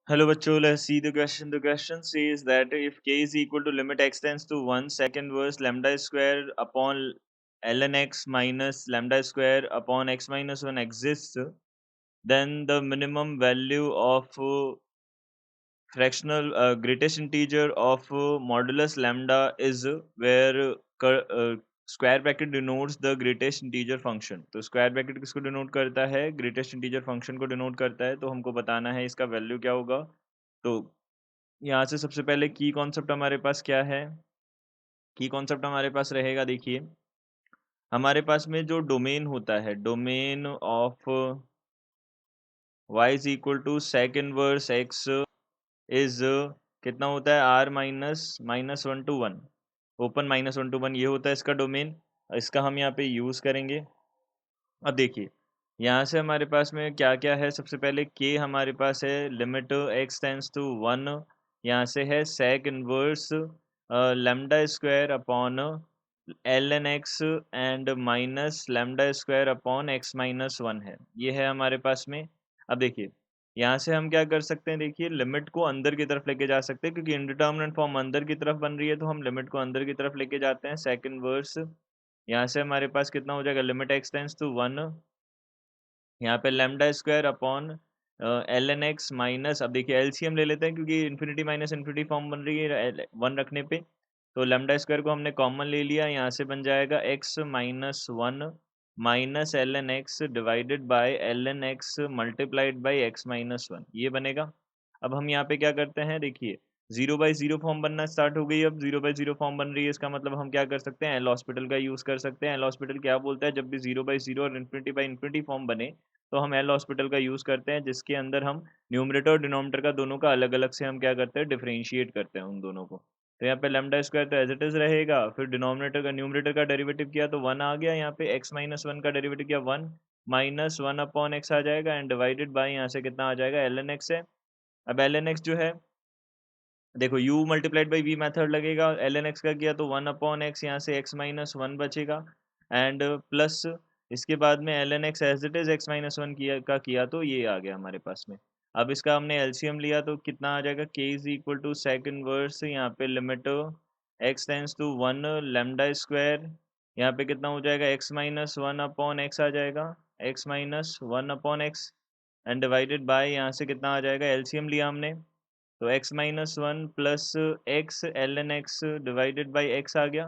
Hello बच्चों, let's see the question. The question says that if k is equal to limit x tends to 1 second verse lambda square upon ln x minus lambda square upon x minus 1 exists, then the minimum value of fractional greatest integer of modulus lambda is where square bracket denotes the greatest integer function. तो square bracket किसको denote करता है? Greatest integer function को denote करता है। तो हमको बताना है इसका वैल्यू क्या होगा। तो यहाँ से सबसे पहले की कॉन्सेप्ट हमारे पास क्या है? की कॉन्सेप्ट हमारे पास रहेगा, देखिए हमारे पास में जो डोमेन होता है, domain of y is equal to sec inverse x इज कितना होता है? r minus minus one to one, open minus one to one, ये होता है इसका डोमेन। इसका हम यहाँ पे यूज करेंगे। अब देखिए यहाँ से हमारे पास में क्या क्या है। सबसे पहले k हमारे पास है limit x tends to one, यहाँ से है sec inverse lambda square upon L N X and minus lambda square upon X minus one है, ये है हमारे पास में। अब देखिए यहाँ से हम क्या कर सकते हैं, देखिए लिमिट को अंदर की तरफ लेके जा सकते हैं, क्योंकि इंडिटर्मिनेट फॉर्म अंदर की तरफ बन रही है, तो हम लिमिट को अंदर की तरफ लेके जाते हैं। sec इनवर्स यहाँ से हमारे पास कितना हो जाएगा? Limit X tends to one, यहाँ पे lambda square upon L N X minus, अब देखिए एलसीएम ले लेते हैं क्योंकि इन्फिनिटी माइनस इन्फिनिटी फॉर्म बन रही है वन रखने पे। तो लैम्डा स्क्वायर को हमने कॉमन ले लिया, यहाँ से बन जाएगा X minus one minus L N x divided by L N X multiplied by X minus one, ये बनेगा। अब हम यहाँ पे क्या करते हैं, देखिए जीरो बाई जीरो फॉर्म बनना स्टार्ट हो गई। अब जीरो बाई जीरो फॉर्म बन रही है, इसका मतलब हम क्या कर सकते हैं? एल हॉस्पिटल का यूज कर सकते हैं। एल हॉस्पिटल क्या बोलता है? जब भी जीरो बाई जीरो और इन्फिनिटी बाई इन्फिनिटी फॉर्म बने तो हम एल हॉस्पिटल का यूज़ करते हैं, जिसके अंदर हम न्यूमरेटर और डिनोमिनेटर का दोनों का अलग अलग से हम क्या करते हैं? डिफरेंशिएट करते हैं उन दोनों को। तो यहाँ पे लैम्डा स्क्वायर तो एज इट इज़ रहेगा, फिर डिनोमिनेटर का न्यूमरेटर का डेरिवेटिव किया तो वन आ गया, यहाँ पे एक्स माइनस वन का डेरिवेटिव किया one minus one upon x आ जाएगा एंड डिवाइडेड बाई यहाँ से कितना आ जाएगा? एल एन एक्स है। अब एल एन एक्स जो है, देखो u multiplied by v method लगेगा, एल एन एक्स का किया तो वन अपॉन एक्स, यहाँ से x माइनस वन बचेगा एंड प्लस इसके बाद में L N X as it is X minus one किया तो ये आ गया हमारे पास में। अब इसका हमने एलसीएम लिया तो कितना आ जाएगा? k is equal to sec inverse, यहाँ पे limit x tends to one lambda square, यहाँ पे कितना हो जाएगा? x minus one upon x आ जाएगा, x minus one upon x and divided by, यहाँ से कितना आ जाएगा? एलसीएम लिया हमने तो x minus one plus x L N x divided by x आ गया।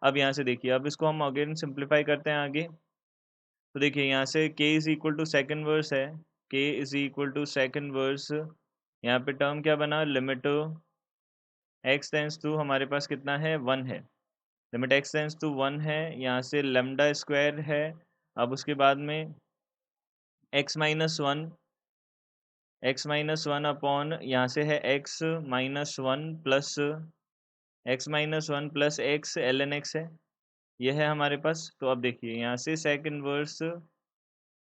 अब यहाँ से देखिए, अब इसको हम अगेन सिंप्लीफाई करते हैं आगे। तो देखिए यहाँ से k is equal to second verse है, k is equal to second verse, यहाँ पे टर्म क्या बना? लिमिट x टेंस टू हमारे पास कितना है? वन है, limit x tends to one है, यहाँ से लेमडा स्क्वायर है। अब उसके बाद में x माइनस वन अपॉन यहाँ से है x minus one plus X minus one plus x L N X है, यह है हमारे पास। तो अब देखिए यहाँ से सेक इनवर्स,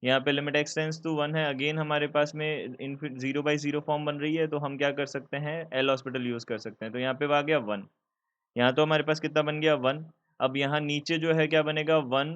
यहाँ पे limit X tends to one है, अगेन हमारे पास में इनफिट जीरो बाई जीरो फॉर्म बन रही है, तो हम क्या कर सकते हैं? एल हॉस्पिटल यूज़ कर सकते हैं। तो यहाँ पे आ गया वन, यहाँ तो हमारे पास कितना बन गया? वन। अब यहाँ नीचे जो है क्या बनेगा? वन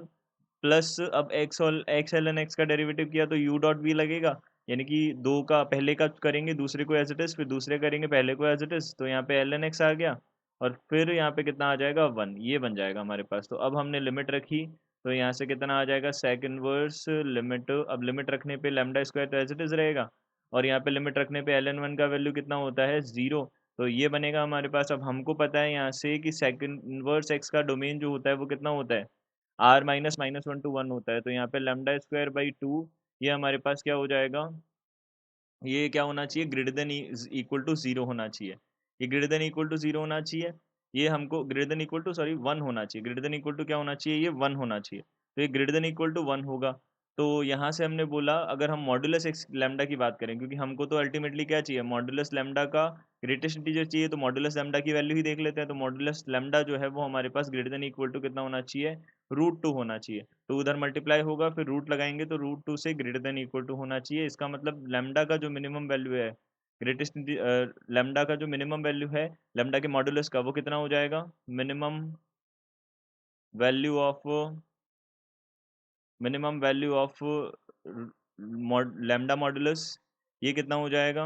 प्लस अब एक्स और एक्स एल एन एक्स का डेरिवेटिव किया तो यू डॉट वी लगेगा, यानी कि दो का पहले का करेंगे दूसरे को एज इट इज़, फिर दूसरे करेंगे पहले को एज इट इज़, तो यहाँ पे एल एन एक्स आ गया और फिर यहाँ पे कितना आ जाएगा? वन, ये बन जाएगा हमारे पास। तो अब हमने लिमिट रखी तो यहाँ से कितना आ जाएगा? सेक इनवर्स लिमिट, अब लिमिट रखने पे लेमडा स्क्वायर तो एज इट इज़ रहेगा और यहाँ पे लिमिट रखने पे एल एन वन का वैल्यू कितना होता है? ज़ीरो। तो ये बनेगा हमारे पास। अब हमको पता है यहाँ से कि सेकंड इनवर्स एक्स का डोमेन जो होता है वो कितना होता है? R minus minus one to one होता है। तो यहाँ पे लेमडा स्क्वायर बाई टू, ये हमारे पास क्या हो जाएगा? ये क्या होना चाहिए? Greater than equal to zero होना चाहिए, ये greater than equal to zero होना चाहिए, ये हमको greater than equal to sorry one होना चाहिए, ग्रेटर देन इक्वल टू क्या होना चाहिए? ये वन होना चाहिए। तो ये greater than equal to one होगा। तो यहाँ से हमने बोला अगर हम मॉडुलस एक्स लैम्डा की बात करें, क्योंकि हमको तो अल्टीमेटली क्या चाहिए? मॉडुलस लैम्डा का ग्रेटेस्ट इंटीजर चाहिए, तो मॉडुलस लैम्डा की वैल्यू ही देख लेते हैं। तो मॉडुलस लैम्डा जो है वो हमारे पास ग्रेटर देन इक्वल टू कितना होना चाहिए? रूट टू होना चाहिए। तो उधर मल्टीप्लाई होगा, फिर रूट लगाएंगे तो रूट टू से ग्रेटर देन इक्वल टू होना चाहिए। इसका मतलब लैम्डा का जो मिनिमम वैल्यू है, ग्रेटेस्ट लैम्डा का जो मिनिमम वैल्यू है लैम्डा के मॉडुलस का, वो कितना हो जाएगा? Minimum value of minimum value of lambda modulus, ये कितना हो जाएगा?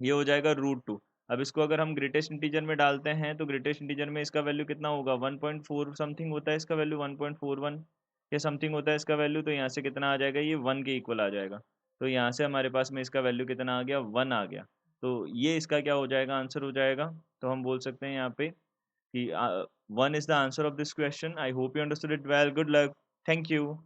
ये हो जाएगा √2। अब इसको अगर हम ग्रेटेस्ट इंटीजर में डालते हैं तो ग्रेटेस्ट इंटीजर में इसका वैल्यू कितना होगा, 1.4 समथिंग होता है इसका वैल्यू, 1.41 या समथिंग होता है इसका वैल्यू। तो यहाँ से कितना आ जाएगा, ये 1 के इक्वल आ जाएगा। तो यहाँ से हमारे पास में इसका वैल्यू कितना आ गया, 1 आ गया। तो ये इसका क्या हो जाएगा, आंसर हो जाएगा। तो हम बोल सकते हैं यहाँ पे कि 1 is the answer of this question. I hope you understood it well. Good luck. Thank you.